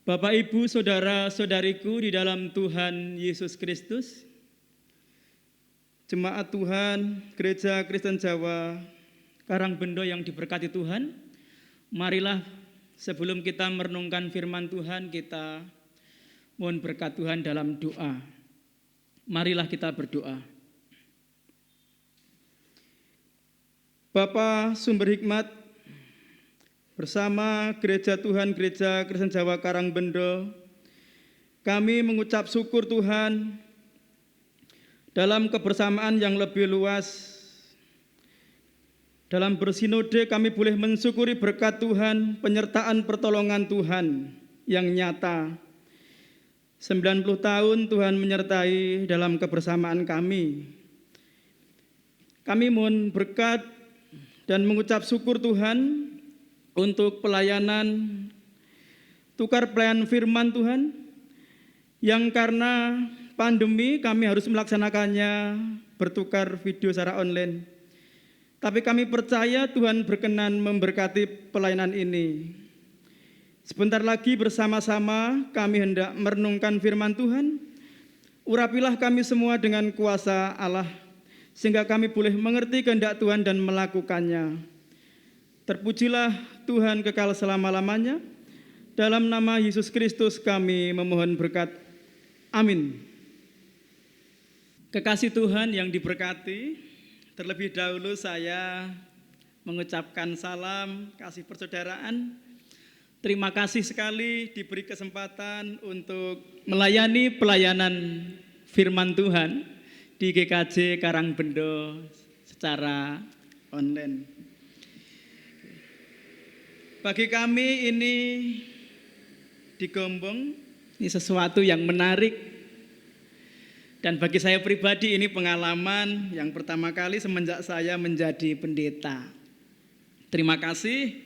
Bapak, Ibu, saudara-saudariku di dalam Tuhan Yesus Kristus, Jemaat Tuhan, Gereja Kristen Jawa, Karangbendo yang diberkati Tuhan, marilah sebelum kita merenungkan firman Tuhan, kita mohon berkat Tuhan dalam doa. Marilah kita berdoa. Bapa sumber hikmat, bersama Gereja Tuhan, Gereja Kristen Jawa Karangbendo, kami mengucap syukur Tuhan dalam kebersamaan yang lebih luas. Dalam bersinode kami boleh mensyukuri berkat Tuhan, penyertaan pertolongan Tuhan yang nyata. 90 tahun Tuhan menyertai dalam kebersamaan kami. Kami mohon berkat dan mengucap syukur Tuhan untuk pelayanan, tukar pelayanan firman Tuhan, yang karena pandemi kami harus melaksanakannya bertukar video secara online. Tapi kami percaya Tuhan berkenan memberkati pelayanan ini. Sebentar lagi bersama-sama kami hendak merenungkan firman Tuhan. Urapilah kami semua dengan kuasa Allah, sehingga kami boleh mengerti kehendak Tuhan dan melakukannya. Terpujilah Tuhan kekal selama-lamanya. Dalam nama Yesus Kristus kami memohon berkat. Amin. Kekasih Tuhan yang diberkati, terlebih dahulu saya mengucapkan salam kasih persaudaraan. Terima kasih sekali diberi kesempatan untuk melayani pelayanan firman Tuhan di GKJ Karangbendo secara online. Bagi kami ini di Gombong, ini sesuatu yang menarik. Dan bagi saya pribadi ini pengalaman yang pertama kali semenjak saya menjadi pendeta. Terima kasih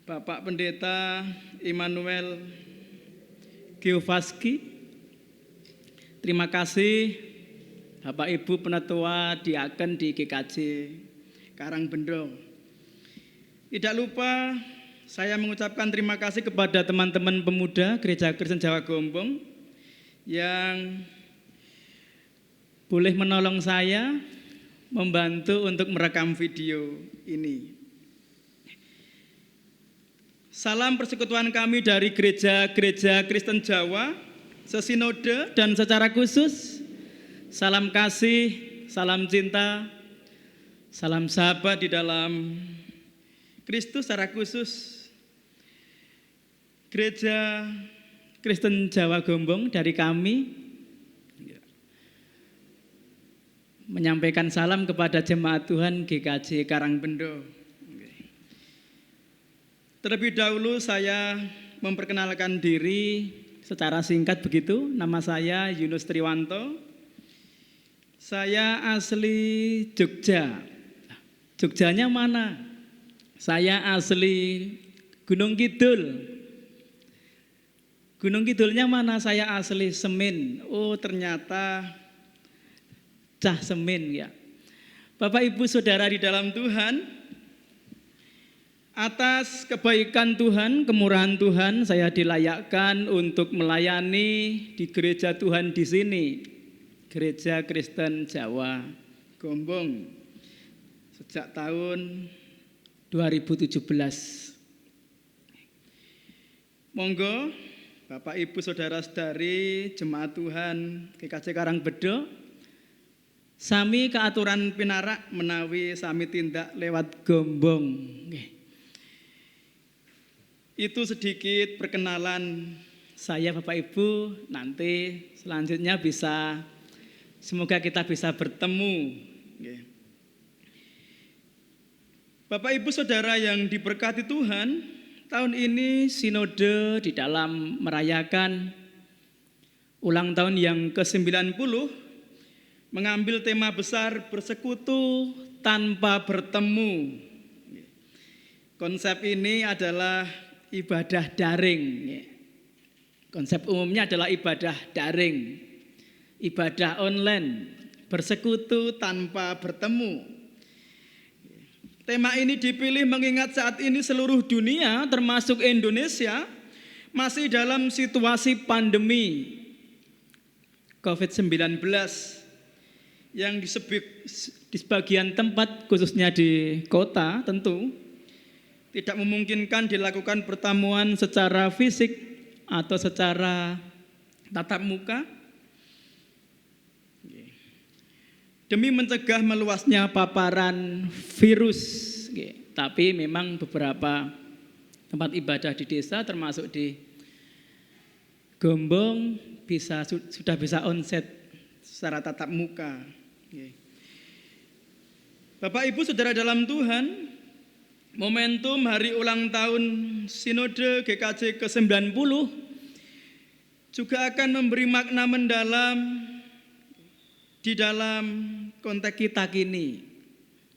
Bapak Pendeta Immanuel Geovaski. Terima kasih Bapak Ibu Penatua Diaken di GKJ Karangbendo. Tidak lupa saya mengucapkan terima kasih kepada teman-teman pemuda Gereja Kristen Jawa Gombong yang boleh menolong saya membantu untuk merekam video ini. Salam persekutuan kami dari gereja-gereja Kristen Jawa, sesinode dan secara khusus, salam kasih, salam cinta, salam sahabat di dalam Kristus secara khusus. Gereja Kristen Jawa Gombong dari kami menyampaikan salam kepada jemaat Tuhan GKJ Karangbendo. Terlebih dahulu saya memperkenalkan diri secara singkat begitu. Nama saya Yunus Triwanto. Saya asli Jogja. Jogjanya mana? Saya asli Gunung Kidul. Gunung Kidulnya mana? Saya asli Semin. Oh, ternyata Cah Semin ya. Bapak Ibu Saudara di dalam Tuhan, atas kebaikan Tuhan, kemurahan Tuhan, saya dilayakkan untuk melayani di gereja Tuhan di sini, Gereja Kristen Jawa Gombong, sejak tahun 2017. Monggo Bapak Ibu Saudara-saudari jemaat Tuhan GKJ Karangbendo, sami keaturan pinarak menawi sami tindak lewat Gombong. Itu sedikit perkenalan saya Bapak Ibu, nanti selanjutnya semoga kita bisa bertemu. Bapak Ibu Saudara yang diberkati Tuhan, tahun ini sinode di dalam merayakan ulang tahun yang ke-90 mengambil tema besar bersekutu tanpa bertemu. Konsep ini adalah ibadah daring. Konsep umumnya adalah ibadah daring, ibadah online, bersekutu tanpa bertemu. Tema ini dipilih mengingat saat ini seluruh dunia termasuk Indonesia Masih dalam situasi pandemi COVID-19 yang di sebagian tempat, khususnya di kota tentu, tidak memungkinkan dilakukan pertemuan secara fisik atau secara tatap muka. Demi mencegah meluasnya paparan virus. Tapi memang beberapa tempat ibadah di desa termasuk di Gombong sudah bisa onset secara tatap muka. Bapak Ibu Saudara dalam Tuhan, momentum hari ulang tahun Sinode GKJ ke-90 juga akan memberi makna mendalam di dalam konteks kita kini.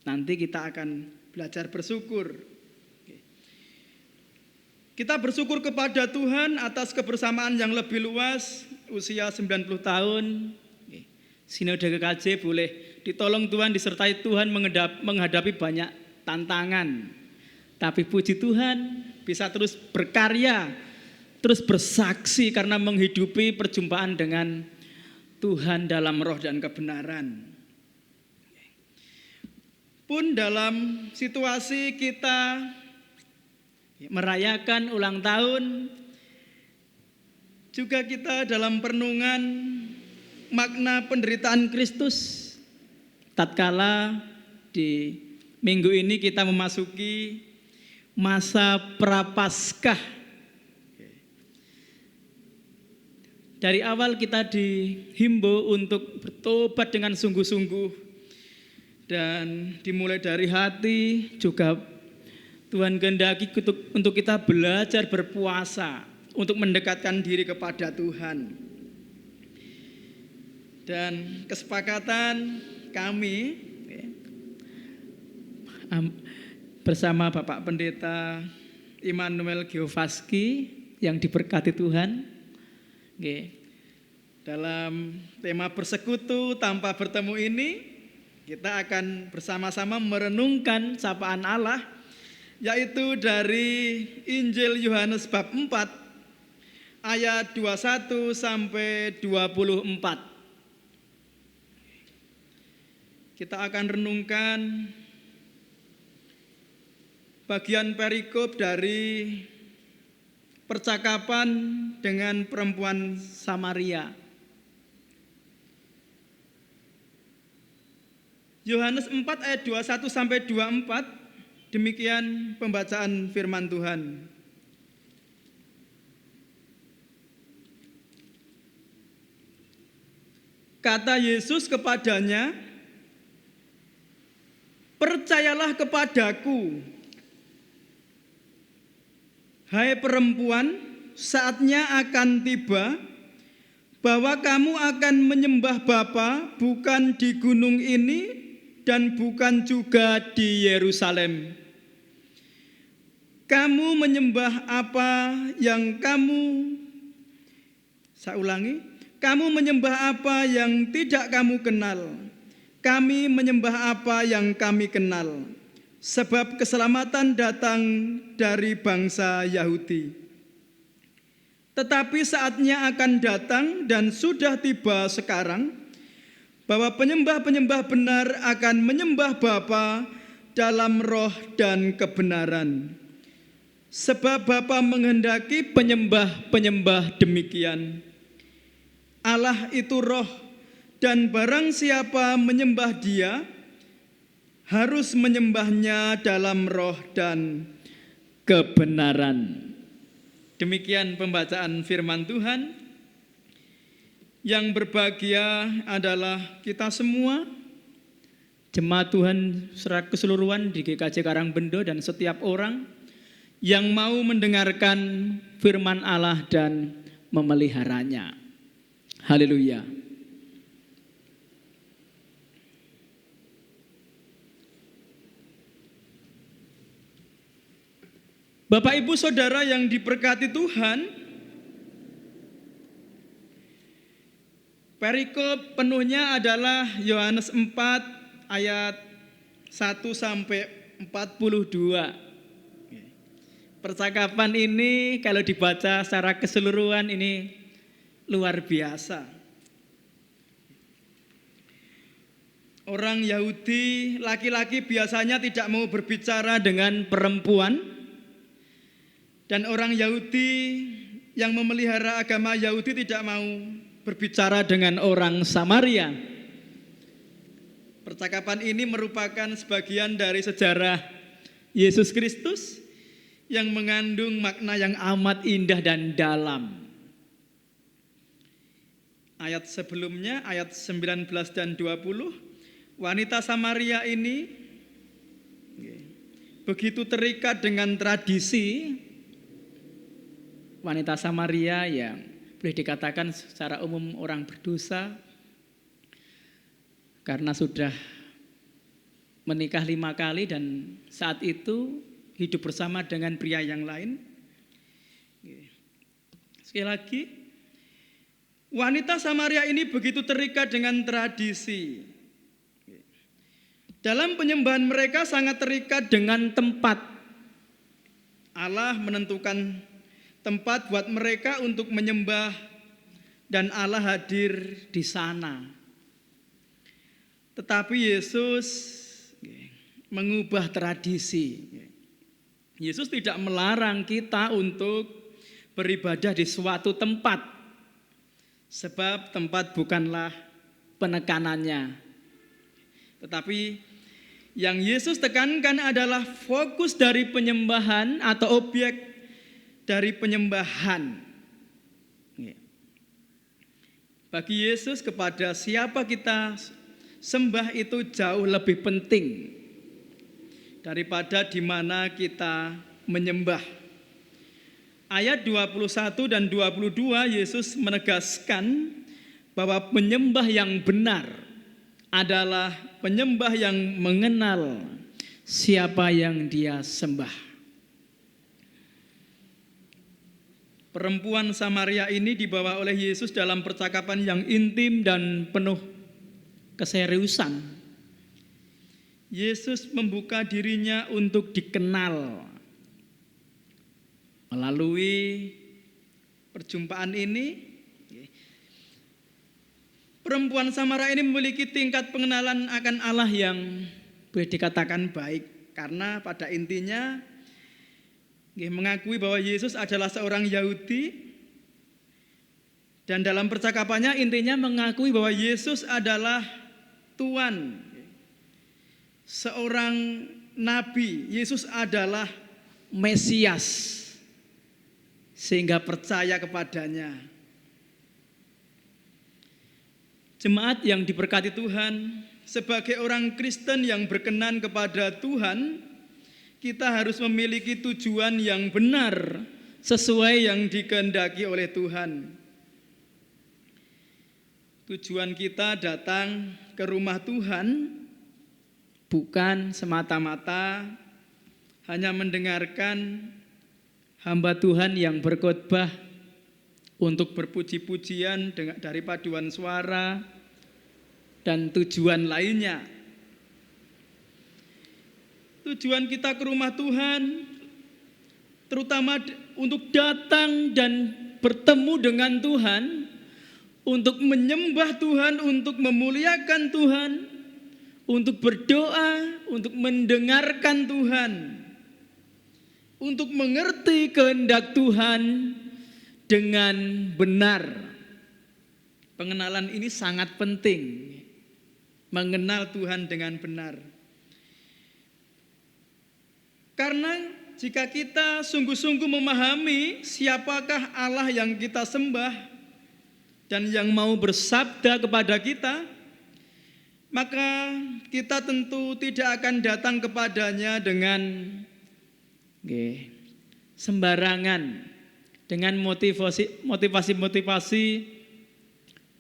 Nanti kita akan belajar bersyukur. Kita bersyukur kepada Tuhan atas kebersamaan yang lebih luas, usia 90 tahun. Sinode GKJ boleh ditolong Tuhan, disertai Tuhan menghadapi banyak tantangan. Tapi puji Tuhan bisa terus berkarya, terus bersaksi karena menghidupi perjumpaan dengan Tuhan dalam roh dan kebenaran. Pun dalam situasi kita merayakan ulang tahun, juga kita dalam perenungan makna penderitaan Kristus. Tatkala di minggu ini kita memasuki masa Prapaskah. Dari awal kita dihimbau untuk bertobat dengan sungguh-sungguh dan dimulai dari hati. Juga Tuhan kehendaki untuk kita belajar berpuasa untuk mendekatkan diri kepada Tuhan. Dan kesepakatan kami bersama Bapak Pendeta Immanuel Geovaski yang diberkati Tuhan, dalam tema bersekutu tanpa bertemu ini, kita akan bersama-sama merenungkan sapaan Allah, yaitu dari Injil Yohanes bab 4 ayat 21 sampai 24. Kita akan renungkan bagian perikop dari percakapan dengan perempuan Samaria. Yohanes 4 ayat 21 sampai 24, demikian pembacaan firman Tuhan. Kata Yesus kepadanya, "Percayalah kepadaku, hai perempuan, saatnya akan tiba bahwa kamu akan menyembah Bapa bukan di gunung ini dan bukan juga di Yerusalem. Kamu menyembah apa yang kamu menyembah apa yang tidak kamu kenal. Kami menyembah apa yang kami kenal, sebab keselamatan datang dari bangsa Yahudi. Tetapi saatnya akan datang dan sudah tiba sekarang, bahwa penyembah-penyembah benar akan menyembah Bapa dalam roh dan kebenaran. Sebab Bapa menghendaki penyembah-penyembah demikian. Allah itu roh, dan barang siapa menyembah Dia, harus menyembahnya dalam roh dan kebenaran." Demikian pembacaan firman Tuhan. Yang berbahagia adalah kita semua, jemaat Tuhan secara keseluruhan di GKJ Karangbendo dan setiap orang yang mau mendengarkan firman Allah dan memeliharanya. Haleluya. Bapak Ibu Saudara yang diberkati Tuhan, perikop penuhnya adalah Yohanes 4 ayat 1 sampai 42. Percakapan ini kalau dibaca secara keseluruhan ini luar biasa. Orang Yahudi laki-laki biasanya tidak mau berbicara dengan perempuan, dan orang Yahudi yang memelihara agama Yahudi tidak mau berbicara dengan orang Samaria. Percakapan ini merupakan sebagian dari sejarah Yesus Kristus yang mengandung makna yang amat indah dan dalam. Ayat sebelumnya, ayat 19 dan 20, wanita Samaria ini begitu terikat dengan tradisi. Wanita Samaria yang boleh dikatakan secara umum orang berdosa karena sudah menikah 5 kali dan saat itu hidup bersama dengan pria yang lain. Sekali lagi, wanita Samaria ini begitu terikat dengan tradisi. Dalam penyembahan mereka sangat terikat dengan tempat. Allah menentukan tempat buat mereka untuk menyembah dan Allah hadir di sana. Tetapi Yesus mengubah tradisi. Yesus tidak melarang kita untuk beribadah di suatu tempat, sebab tempat bukanlah penekanannya. Tetapi yang Yesus tekankan adalah fokus dari penyembahan atau objek dari penyembahan. Bagi Yesus, kepada siapa kita sembah itu jauh lebih penting daripada di mana kita menyembah. Ayat 21 dan 22 Yesus menegaskan bahwa penyembah yang benar adalah penyembah yang mengenal siapa yang dia sembah. Perempuan Samaria ini dibawa oleh Yesus dalam percakapan yang intim dan penuh keseriusan. Yesus membuka dirinya untuk dikenal. Melalui perjumpaan ini, perempuan Samaria ini memiliki tingkat pengenalan akan Allah yang boleh dikatakan baik. Karena pada intinya mengakui bahwa Yesus adalah seorang Yahudi. Dan dalam percakapannya intinya mengakui bahwa Yesus adalah Tuhan, seorang nabi. Yesus adalah Mesias, sehingga percaya kepadanya. Jemaat yang diberkati Tuhan, sebagai orang Kristen yang berkenan kepada Tuhan, kita harus memiliki tujuan yang benar sesuai yang dikehendaki oleh Tuhan. Tujuan kita datang ke rumah Tuhan bukan semata-mata hanya mendengarkan hamba Tuhan yang berkhotbah untuk berpuji-pujian dari paduan suara dan tujuan lainnya. Tujuan kita ke rumah Tuhan terutama untuk datang dan bertemu dengan Tuhan, untuk menyembah Tuhan, untuk memuliakan Tuhan, untuk berdoa, untuk mendengarkan Tuhan, untuk mengerti kehendak Tuhan dengan benar. Pengenalan ini sangat penting, mengenal Tuhan dengan benar. Karena jika kita sungguh-sungguh memahami siapakah Allah yang kita sembah dan yang mau bersabda kepada kita, maka kita tentu tidak akan datang kepadanya dengan sembarangan, dengan motivasi-motivasi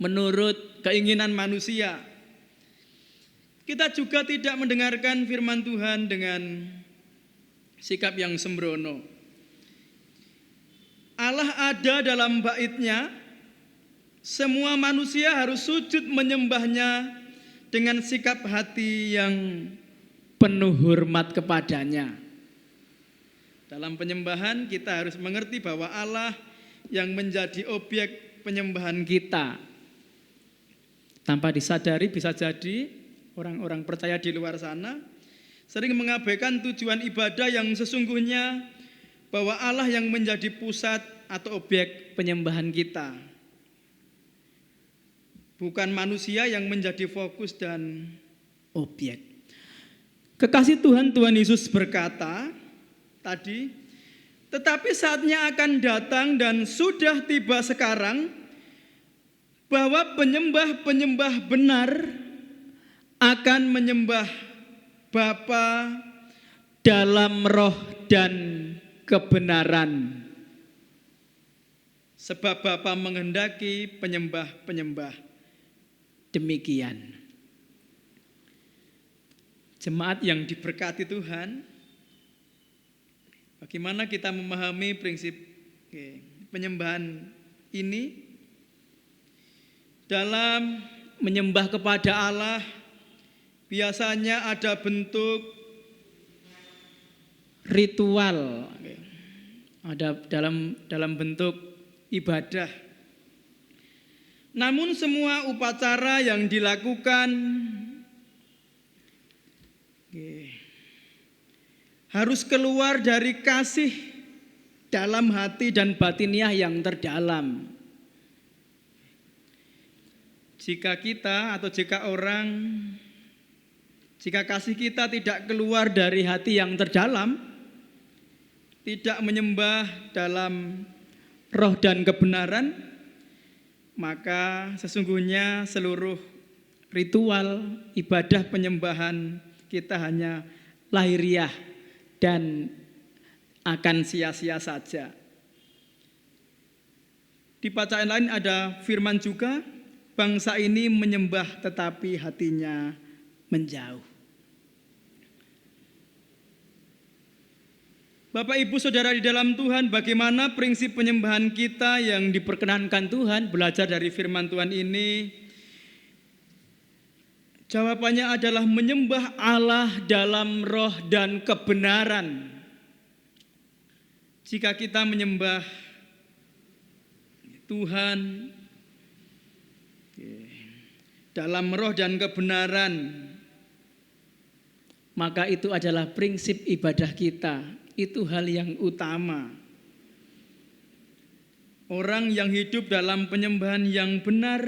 menurut keinginan manusia. Kita juga tidak mendengarkan firman Tuhan dengan sikap yang sembrono. Allah ada dalam bait-Nya. Semua manusia harus sujud menyembahnya dengan sikap hati yang penuh hormat kepadanya. Dalam penyembahan kita harus mengerti bahwa Allah yang menjadi objek penyembahan kita. Tanpa disadari bisa jadi orang-orang percaya di luar sana sering mengabaikan tujuan ibadah yang sesungguhnya, bahwa Allah yang menjadi pusat atau objek penyembahan kita. Bukan manusia yang menjadi fokus dan objek. Kekasih Tuhan, Tuhan Yesus berkata tadi, tetapi saatnya akan datang dan sudah tiba sekarang, bahwa penyembah-penyembah benar akan menyembah Bapa dalam roh dan kebenaran. Sebab Bapa menghendaki penyembah-penyembah demikian. Jemaat yang diberkati Tuhan, bagaimana kita memahami prinsip penyembahan ini? Dalam menyembah kepada Allah, biasanya ada bentuk ritual, ada dalam bentuk ibadah. Namun semua upacara yang dilakukan harus keluar dari kasih dalam hati dan batiniah yang terdalam. Jika kita atau jika kasih kita tidak keluar dari hati yang terdalam, tidak menyembah dalam roh dan kebenaran, maka sesungguhnya seluruh ritual ibadah penyembahan kita hanya lahiriah dan akan sia-sia saja. Di bacaan lain ada firman juga, bangsa ini menyembah tetapi hatinya menjauh. Bapak Ibu Saudara di dalam Tuhan, bagaimana prinsip penyembahan kita yang diperkenankan Tuhan? Belajar dari firman Tuhan ini, jawabannya adalah menyembah Allah dalam roh dan kebenaran. Jika kita menyembah Tuhan dalam roh dan kebenaran, maka itu adalah prinsip ibadah kita. Itu hal yang utama. Orang yang hidup dalam penyembahan yang benar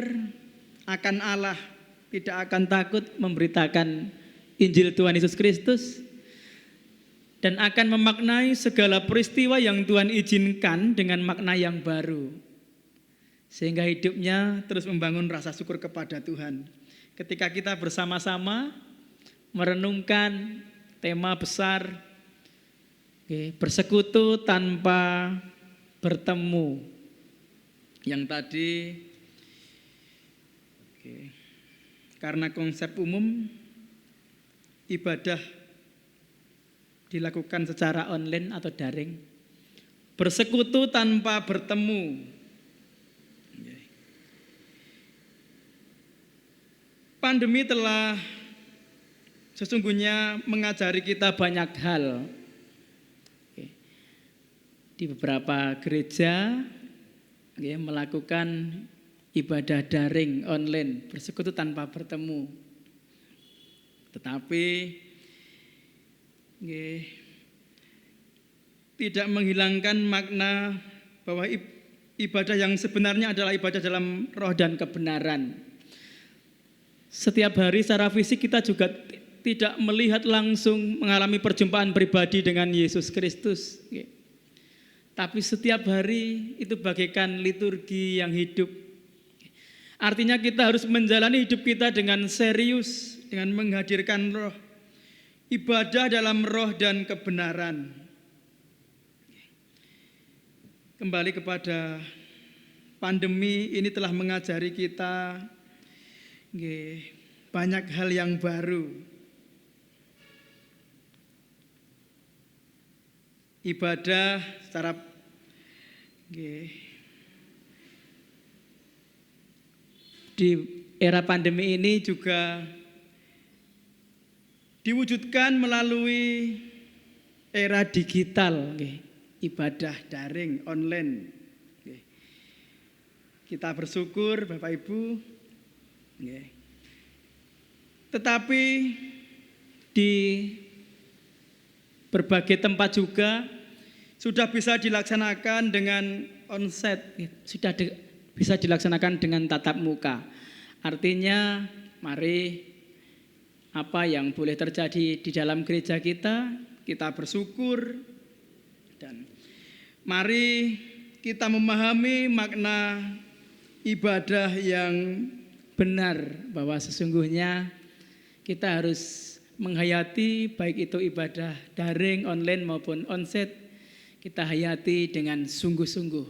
akan Allah tidak akan takut memberitakan Injil Tuhan Yesus Kristus dan akan memaknai segala peristiwa yang Tuhan izinkan dengan makna yang baru, sehingga hidupnya terus membangun rasa syukur kepada Tuhan. Ketika kita bersama-sama merenungkan tema besar bersekutu tanpa bertemu, yang tadi karena konsep umum ibadah dilakukan secara online atau daring, bersekutu tanpa bertemu. Pandemi telah sesungguhnya mengajari kita banyak hal. Di beberapa gereja melakukan ibadah daring online, bersekutu tanpa bertemu. Tetapi tidak menghilangkan makna bahwa ibadah yang sebenarnya adalah ibadah dalam roh dan kebenaran. Setiap hari secara fisik kita juga tidak melihat langsung mengalami perjumpaan pribadi dengan Yesus Kristus. Tapi setiap hari itu bagaikan liturgi yang hidup. Artinya kita harus menjalani hidup kita dengan serius, dengan menghadirkan roh. Ibadah dalam roh dan kebenaran. Kembali kepada pandemi ini telah mengajari kita banyak hal yang baru. Ibadah secara di era pandemi ini juga diwujudkan melalui era digital. ibadah daring online. Kita bersyukur Bapak Ibu. Tetapi di berbagai tempat juga sudah bisa dilaksanakan dengan onsite, sudah bisa dilaksanakan dengan tatap muka. Artinya mari apa yang boleh terjadi di dalam gereja kita bersyukur, dan mari kita memahami makna ibadah yang benar, bahwa sesungguhnya kita harus menghayati baik itu ibadah daring, online maupun onsite, kita hayati dengan sungguh-sungguh.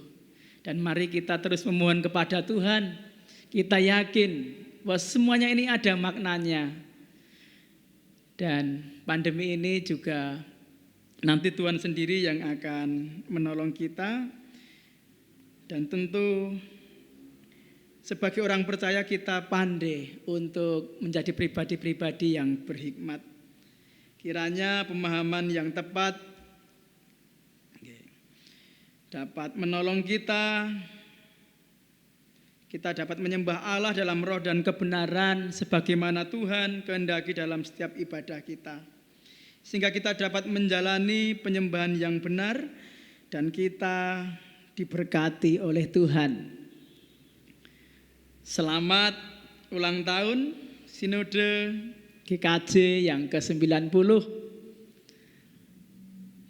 Dan mari kita terus memohon kepada Tuhan, kita yakin bahwa semuanya ini ada maknanya. Dan pandemi ini juga nanti Tuhan sendiri yang akan menolong kita. Dan tentu sebagai orang percaya kita pandai untuk menjadi pribadi-pribadi yang berhikmat. Kiranya pemahaman yang tepat dapat menolong kita dapat menyembah Allah dalam roh dan kebenaran sebagaimana Tuhan kehendaki dalam setiap ibadah kita. Sehingga kita dapat menjalani penyembahan yang benar dan kita diberkati oleh Tuhan. Selamat ulang tahun Sinode GKJ yang ke-90,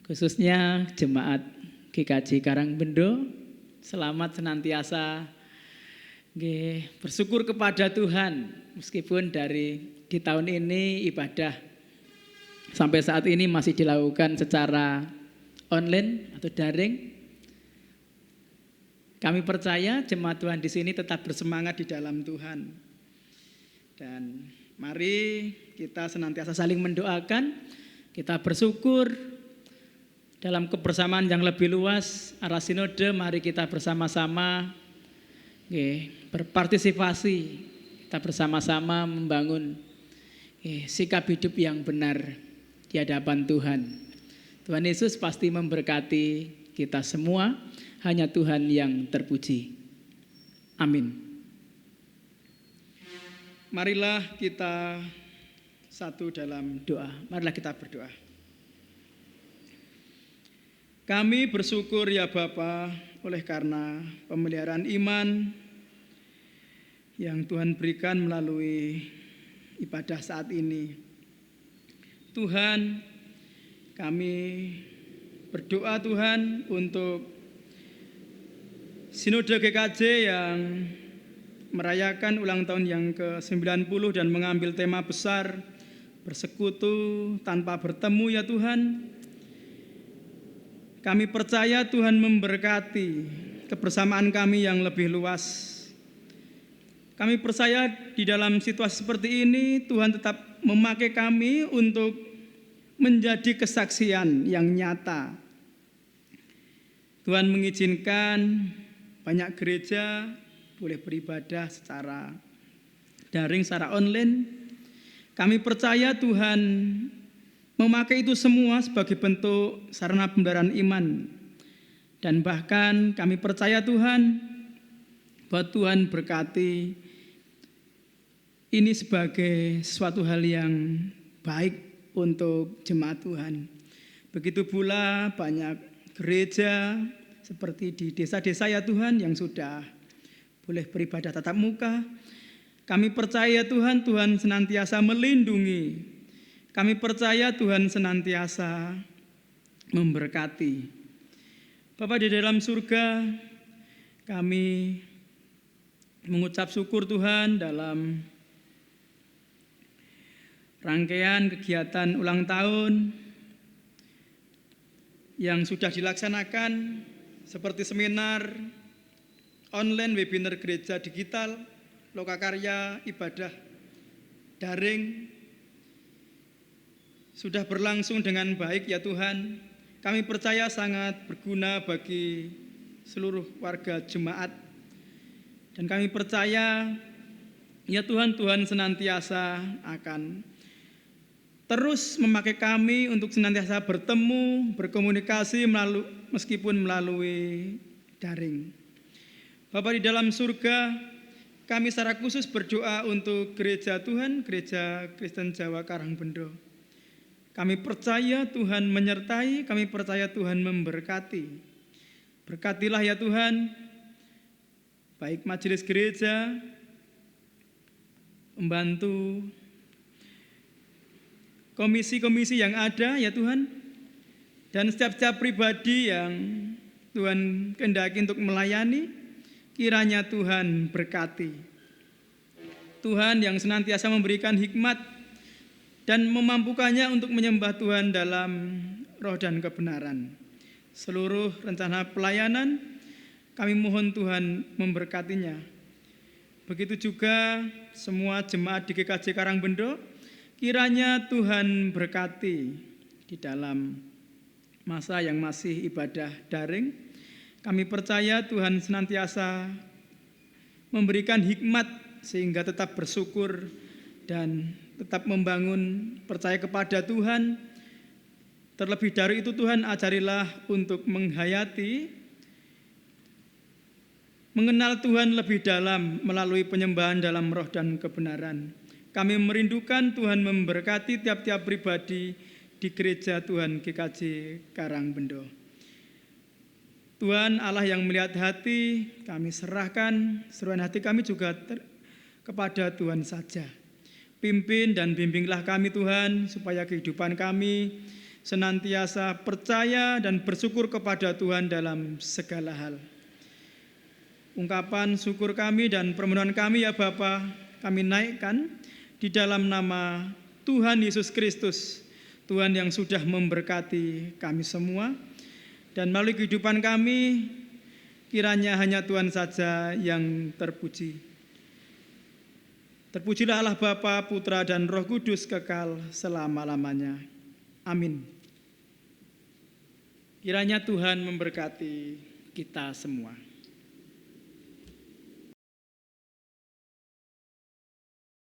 khususnya Jemaat GKJ Karangbendo. Selamat senantiasa bersyukur kepada Tuhan, meskipun di tahun ini ibadah sampai saat ini masih dilakukan secara online atau daring. Kami percaya jemaat Tuhan di sini tetap bersemangat di dalam Tuhan. Dan mari kita senantiasa saling mendoakan, kita bersyukur dalam kebersamaan yang lebih luas arah sinode. Mari kita bersama-sama berpartisipasi, kita bersama-sama membangun sikap hidup yang benar di hadapan Tuhan. Tuhan Yesus pasti memberkati kita semua. Hanya Tuhan yang terpuji. Amin. Marilah kita satu dalam doa. Marilah kita berdoa. Kami bersyukur ya Bapa, oleh karena pemeliharaan iman yang Tuhan berikan melalui ibadah saat ini. Tuhan, kami berdoa Tuhan untuk Sinode GKJ yang merayakan ulang tahun yang ke-90 dan mengambil tema besar bersekutu tanpa bertemu ya Tuhan. Kami percaya Tuhan memberkati kebersamaan kami yang lebih luas. Kami percaya di dalam situasi seperti ini Tuhan tetap memakai kami untuk menjadi kesaksian yang nyata. Tuhan mengizinkan banyak gereja boleh beribadah secara daring, secara online. Kami percaya Tuhan memakai itu semua sebagai bentuk sarana pembenaran iman. Dan bahkan kami percaya Tuhan bahwa Tuhan berkati ini sebagai suatu hal yang baik untuk jemaat Tuhan. Begitu pula banyak gereja seperti di desa-desa ya Tuhan yang sudah boleh beribadah tatap muka. Kami percaya Tuhan, Tuhan senantiasa melindungi. Kami percaya Tuhan senantiasa memberkati. Bapa di dalam surga, kami mengucap syukur Tuhan dalam rangkaian kegiatan ulang tahun yang sudah dilaksanakan seperti seminar online, webinar gereja digital, lokakarya, ibadah daring, sudah berlangsung dengan baik ya Tuhan. Kami percaya sangat berguna bagi seluruh warga jemaat. Dan kami percaya ya Tuhan, Tuhan senantiasa akan terus memakai kami untuk senantiasa bertemu, berkomunikasi meskipun melalui daring. Bapa di dalam surga, kami secara khusus berdoa untuk gereja Tuhan, Gereja Kristen Jawa Karangbendo. Kami percaya Tuhan menyertai, kami percaya Tuhan memberkati. Berkatilah ya Tuhan, baik majelis gereja, membantu komisi-komisi yang ada ya Tuhan, dan setiap pribadi yang Tuhan kehendaki untuk melayani, kiranya Tuhan berkati. Tuhan yang senantiasa memberikan hikmat dan memampukannya untuk menyembah Tuhan dalam roh dan kebenaran. Seluruh rencana pelayanan kami mohon Tuhan memberkatinya. Begitu juga semua jemaat di GKJ Karangbendo, kiranya Tuhan berkati di dalam masa yang masih ibadah daring. Kami percaya Tuhan senantiasa memberikan hikmat sehingga tetap bersyukur dan tetap membangun percaya kepada Tuhan. Terlebih dari itu Tuhan ajarilah untuk menghayati, mengenal Tuhan lebih dalam melalui penyembahan dalam roh dan kebenaran. Kami merindukan Tuhan memberkati tiap-tiap pribadi di gereja Tuhan GKJ Karangbendo. Tuhan Allah yang melihat hati, kami serahkan seruan hati kami juga kepada Tuhan saja. Pimpin dan bimbinglah kami Tuhan, supaya kehidupan kami senantiasa percaya dan bersyukur kepada Tuhan dalam segala hal. Ungkapan syukur kami dan permohonan kami ya Bapa, kami naikkan di dalam nama Tuhan Yesus Kristus, Tuhan yang sudah memberkati kami semua. Dan melalui kehidupan kami, kiranya hanya Tuhan saja yang terpuji. Terpujilah Allah Bapa, Putra, dan Roh Kudus kekal selama-lamanya. Amin. Kiranya Tuhan memberkati kita semua.